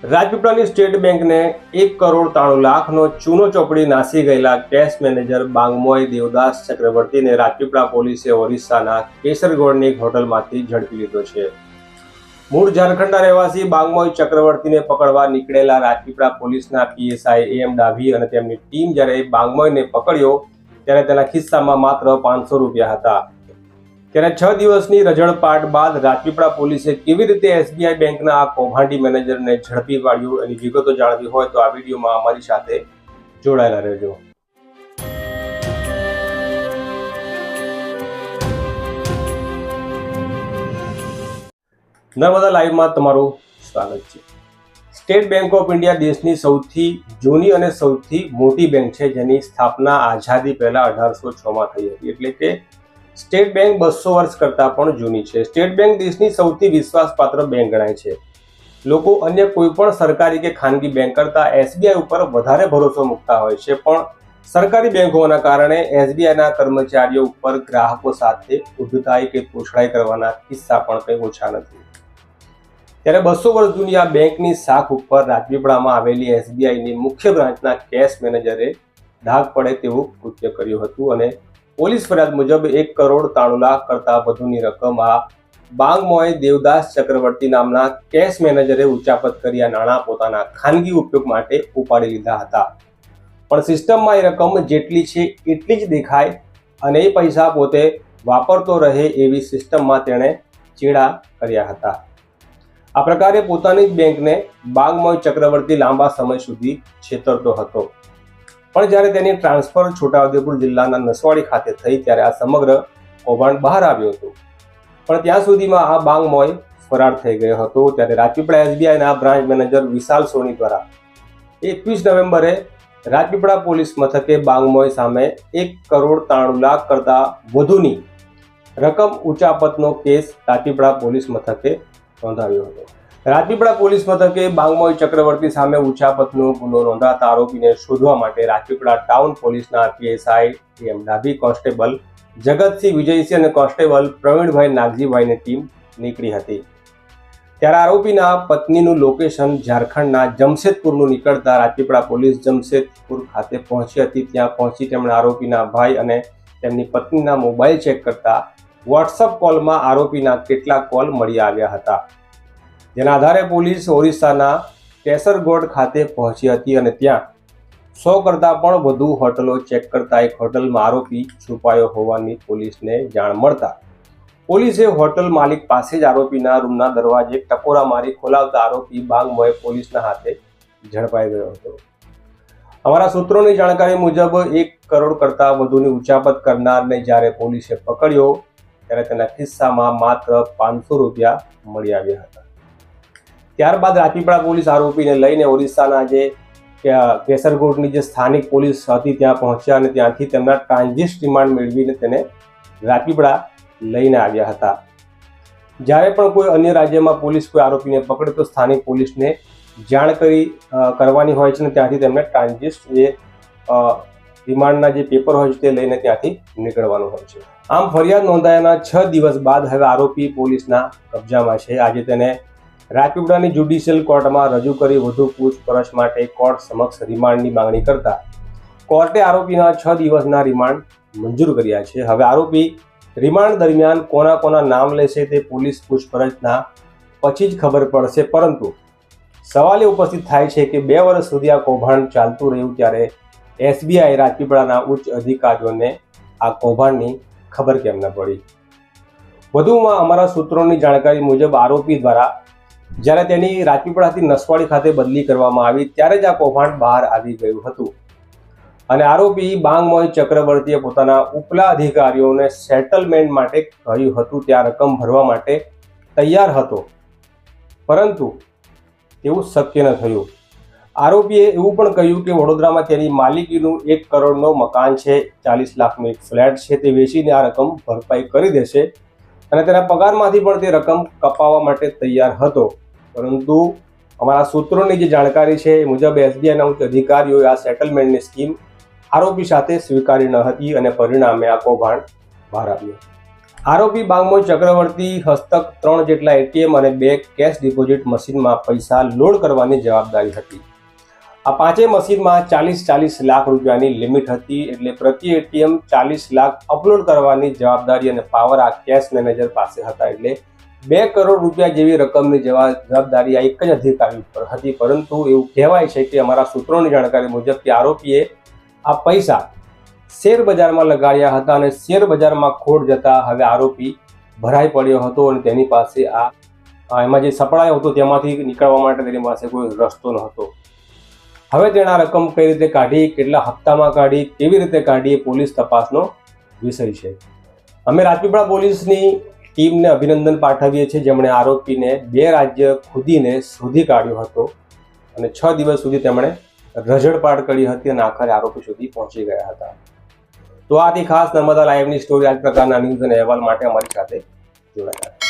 રાજપીપળાની state બેંકને 1,93,00,000નો ચૂનો ચોપડી નાસી ગયેલા કેશ મેનેજર બાંગમોય દેવદાસ ચક્રવર્તીને રાજપીપળા પોલીસે ઓરિસ્સાના કેસરગોડની એક હોટલમાંથી ઝડપી લીધો છે. મૂળ ઝારખંડના રહેવાસી બાંગમોય ચક્રવર્તીને પકડવા નીકળેલા રાજપીપળા પોલીસના પીએસઆઈ AM ડાભી અને તેમની ટીમ જ્યારે બાંગમોયને પકડ્યો ત્યારે તેના ખિસ્સામાં માત્ર 500 રૂપિયા હતા. ત્યારે 6 દિવસની રઝળપાટ બાદ રાજપીપળા પોલીસે કેવી રીતે SBI બેંકના આ કૌભાંડી મેનેજરને ઝડપી પાડ્યું એની વિગતો જાણવી હોય તો આ વિડીયોમાં અમારી સાથે જોડાયેલા રહેજો. નર્મદા લાઈવમાં તમારું સ્વાગત છે. સ્ટેટ બેંક ઓફ ઇન્ડિયા દેશની સૌથી જૂની અને સૌથી મોટી બેંક છે, જેની સ્થાપના આઝાદી પહેલા 1806માં થઈ હતી. એટલે કે સ્ટેટ બેંક 200 વર્ષ કરતાં પણ જૂની છે. સ્ટેટ બેંક દેશની સૌથી વિશ્વાસપાત્ર બેંક ગણાય છે. લોકો અન્ય કોઈ પણ સરકારી કે ખાનગી બેંક કરતાં SBI ઉપર વધારે ભરોસો મૂકતા હોય છે, પણ સરકારી બેંક હોવાના કારણે SBIના કર્મચારીઓ ઉપર ગ્રાહકો સાથે ઉદ્ધતાઈ કે તોછડાઈ કરવાના કિસ્સા પણ કંઈ ઓછા નથી. ત્યારે 200 વર્ષ જૂની આ બેંકની શાખ ઉપર રાજપીપળામાં આવેલી SBIની મુખ્ય બ્રાન્ચના કેશ મેનેજરે ધાક પડે તેવું કૃત્ય કર્યું હતું અને પોલીસ ફરિયાદ મુજબ 1,93,00,000 કરતાં વધુની રકમ આ બાંગમોય દેવદાસ ચક્રવર્તી નામના કેશ મેનેજરે ઉચાપત કરી આ નાણાં પોતાના ખાનગી ઉપયોગ માટે ઉપાડી લીધા હતા. પણ સિસ્ટમમાં એ રકમ જેટલી છે એટલી જ દેખાય અને એ પૈસા પોતે વાપરતો રહે એવી સિસ્ટમમાં તેણે ચેડા કર્યા હતા. આ પ્રકારે પોતાની જ બેંકને બાંગમોય ચક્રવર્તી લાંબા સમય સુધી છેતરતો હતો. પણ જ્યારે તેની ટ્રાન્સફર છોટાઉદેપુર જિલ્લાના નસવાડી ખાતે થઈ ત્યારે આ સમગ્ર કૌભાંડ બહાર આવ્યું હતું. પણ ત્યાં સુધીમાં આ બાંગમોય ફરાર થઈ ગયો હતો. ત્યારે રાજપીપળા SBIના બ્રાન્ચ મેનેજર વિશાલ સોની દ્વારા 21 નવેમ્બરે રાજપીપળા પોલીસ મથકે બાંગમોય સામે 1,93,00,000 કરતાં વધુની રકમ ઉચાપતનો કેસ રાજપીપળા પોલીસ મથકે નોંધાવ્યો હતો. રાજપીપળા પોલીસ મથકે બાંગમોય ચક્રવર્તી સામે ઉચાપતનો ગુનો નોંધાતા આરોપીને શોધવા માટે રાજપીપળા ટાઉન પોલીસના PSI AM Dabhi, constable Jagatsinh Vijaysinh અને કોન્સ્ટેબલ પ્રવીણભાઈ નાગજીભાઈની ટીમ નીકળી હતી. ત્યારે આરોપીના પત્નીનું લોકેશન ઝારખંડના જમશેદપુરનું નીકળતા રાજપીપળા પોલીસ જમશેદપુર ખાતે પહોંચી હતી. ત્યાં પહોંચી તેમણે આરોપીના ભાઈ અને તેમની પત્નીના મોબાઈલ ચેક કરતા WhatsApp કોલમાં આરોપીના કેટલાક કોલ મળી આવ્યા હતા. જેના આધારે પોલીસ ઓરિસ્સાના કેસરગોડ ખાતે પહોંચી હતી અને ત્યાં 100 કરતાં પણ વધુ હોટલો ચેક કરતા એક હોટલમાં આરોપી છુપાયો હોવાની પોલીસને જાણ મળતા પોલીસે હોટલ માલિક પાસે જ આરોપીના રૂમના દરવાજે ટકોરા મારી ખોલાવતા આરોપી બાંગમોય પોલીસના હાથે ઝડપાઈ ગયો હતો. અમારા સૂત્રોની જાણકારી મુજબ 1 કરોડ કરતાં વધુની ઉચાપત કરનારને જ્યારે પોલીસે પકડ્યો ત્યારે તેના ખિસ્સામાં માત્ર 500 રૂપિયા મળી આવ્યા હતા. ત્યારબાદ રાજપીપળા પોલીસ આરોપીને લઈને ઓરિસ્સાના જે કેસરગોડની જે સ્થાનિક પોલીસ હતી ત્યાં પહોંચ્યા અને ત્યાંથી તેમના ટ્રાન્ઝિટ રિમાન્ડ મેળવીને તેને રાજપીપળા લઈને આવ્યા હતા. જ્યારે પણ કોઈ અન્ય રાજ્યમાં પોલીસ કોઈ આરોપીને પકડે તો સ્થાનિક પોલીસને જાણ કરવાની હોય છે અને ત્યાંથી તેમને ટ્રાન્ઝિટ જે રિમાન્ડના જે પેપર હોય છે તે લઈને ત્યાંથી નીકળવાનું હોય છે. આમ ફરિયાદ નોંધાયાના 6 દિવસ બાદ હવે આરોપી પોલીસના કબજામાં છે. આજે તેને રાજપીપળાની જ્યુડિશિયલ કોર્ટમાં રજૂ કરી વધુ પૂછપરછ માટે કોર્ટ સમક્ષ રિમાન્ડની માંગણી કરતા કોર્ટે આરોપીના 6 દિવસના રિમાન્ડ મંજૂર કર્યા છે. હવે આરોપી રિમાન્ડ દરમિયાન કોના નામ લેશે તે પોલીસ પૂછપરછના પછી જ ખબર પડશે. પરંતુ સવાલ એ ઉપસ્થિત થાય છે કે 2 વર્ષ સુધી આ કૌભાંડ ચાલતું રહ્યું ત્યારે SBI રાજપીપળાના ઉચ્ચ અધિકારીઓને આ કૌભાંડની ખબર કેમ ન પડી. વધુમાં અમારા સૂત્રોની જાણકારી મુજબ આરોપી દ્વારા જ્યારે તેની રાજપીપળાથી નસવાડી ખાતે બદલી કરવામાં આવી ત્યારે જ આ કૌભાંડ બહાર આવી ગયું હતું અને આરોપી બાંગમોય ચક્રવર્તીએ પોતાના ઉપલા અધિકારીઓને સેટલમેન્ટ માટે કહ્યું હતું. ત્યાં રકમ ભરવા માટે તૈયાર હતો, પરંતુ એવું શક્ય ન થયું. આરોપીએ એવું પણ કહ્યું કે વડોદરામાં તેની માલિકીનું 1 કરોડનો મકાન છે, 40 લાખનો એક ફ્લેટ છે, તે વેચીને આ રકમ ભરપાઈ કરી દેશે અને તેના પગારમાંથી પણ તે રકમ કપાવવા માટે તૈયાર હતો. પરંતુ અમારા સૂત્રોની જે જાણકારી છે એ મુજબ SBIના ઉચ્ચ અધિકારીઓએ આ સેટલમેન્ટની સ્કીમ આરોપી સાથે સ્વીકારી ન હતી અને પરિણામે આ કૌભાંડ બહાર આવ્યું. આરોપી બાંગમોઈ ચક્રવર્તી હસ્તક 3 જેટલા એટીએમ અને 2 કેશ ડિપોઝિટ મશીનમાં પૈસા લોડ કરવાની જવાબદારી હતી. આ પાંચેય મશીનમાં 40 લાખ રૂપિયાની લિમિટ હતી, એટલે પ્રતિ એટીએમ 40 લાખ અપલોડ કરવાની જવાબદારી અને પાવર આ કેશ મેનેજર પાસે હતા. એટલે 2 કરોડ રૂપિયા જેવી રકમની જવાબદારી આ એક જ અધિકારી ઉપર હતી. પરંતુ એવું કહેવાય છે કે અમારા સૂત્રોની જાણકારી મુજબ કે આરોપીએ આ પૈસા શેર બજારમાં લગાડ્યા હતા અને શેર બજારમાં ખોટ જતા હવે આરોપી ભરાઈ પડ્યો હતો અને તેની પાસે એમાં જે સપડાયો હતો તેમાંથી નીકળવા માટે તેની પાસે કોઈ રસ્તો ન હતો. હવે તેણે આ રકમ કઈ રીતે કાઢી, કેટલા હપ્તામાં કાઢી, કેવી રીતે કાઢી એ પોલીસ તપાસનો વિષય છે. અમે રાજપીપળા પોલીસની ટીમને અભિનંદન પાઠવીએ છીએ, જેમણે આરોપીને 2 રાજ્ય ખુદીને શોધી કાઢ્યો હતો અને 6 દિવસ સુધી તેમણે રઝળપાટ કરી હતી અને આખરે આરોપી સુધી પહોંચી ગયા હતા. તો આથી ખાસ નર્મદા લાઈવની સ્ટોરી, આ પ્રકારના ન્યૂઝ અને અહેવાલ માટે અમારી સાથે જોડાયા.